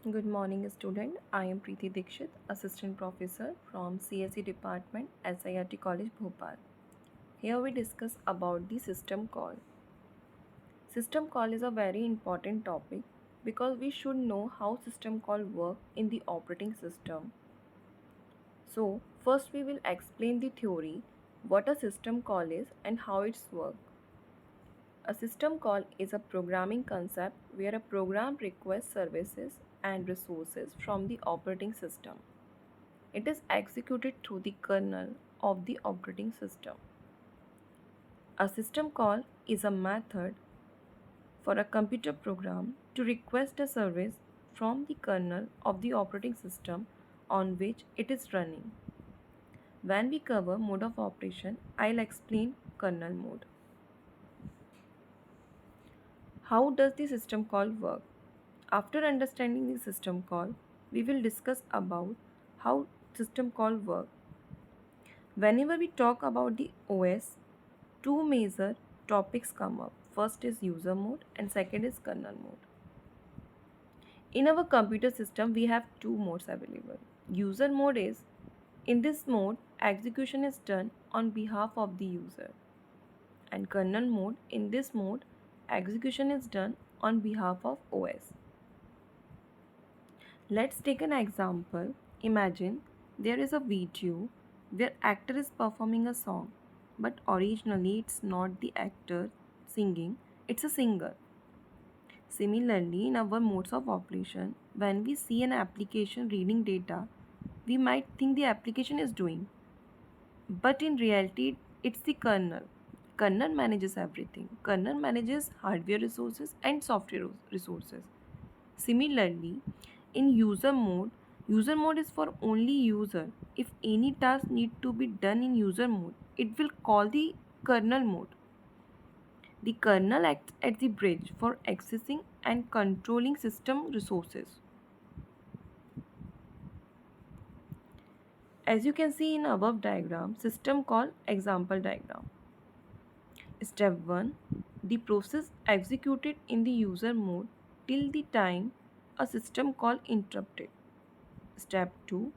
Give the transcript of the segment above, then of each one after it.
Good morning, student. I am Preeti Dikshit, Assistant Professor from CSE Department, SIRT College, Bhopal. Here we discuss about the system call. System call is a very important topic because we should know how system call work in the operating system. So, first we will explain the theory, what a system call is and how it's work. A system call is a programming concept where a program requests services and resources from the operating system. It is executed through the kernel of the operating system. A system call is a method for a computer program to request a service from the kernel of the operating system on which it is running. When we cover mode of operation, I'll explain kernel mode. How does the system call work? After understanding the system call, we will discuss about how system call work. Whenever we talk about the OS, two major topics come up. First is user mode and second is kernel mode. In our computer system, we have two modes available. User mode is, in this mode, execution is done on behalf of the user. And kernel mode, in this mode, execution is done on behalf of OS. Let's take an example. Imagine there is a video where actor is performing a song, but originally it's not the actor singing, it's a singer. Similarly, in our modes of operation, when we see an application reading data, we might think the application is doing, but in reality, it's the kernel. Kernel manages everything. Kernel manages hardware resources and software resources. Similarly, in user mode is for only user. If any task need to be done in user mode, it will call the kernel mode. The kernel acts as the bridge for accessing and controlling system resources. As you can see in above diagram, system call example diagram. Step 1. The process executed in the user mode till the time a system call interrupted. Step 2.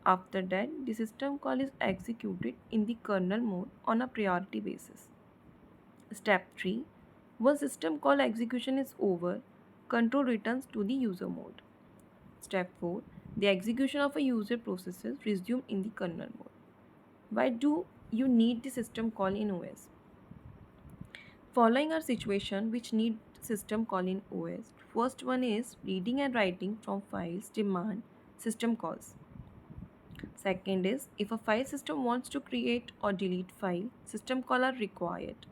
After that, the system call is executed in the kernel mode on a priority basis. Step 3. Once system call execution is over, control returns to the user mode. Step 4. The execution of a user processes resume in the kernel mode. Why do you need the system call in OS? Following our situation which need system call in OS. First one is reading and writing from files demand system calls. Second is if a file system wants to create or delete file, system call are required.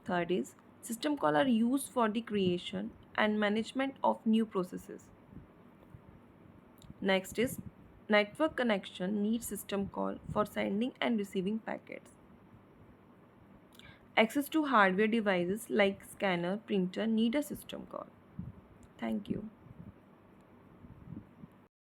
Third is system call are used for the creation and management of new processes. Next is network connection needs system call for sending and receiving packets. Access to hardware devices like scanner, printer need a system call. Thank you.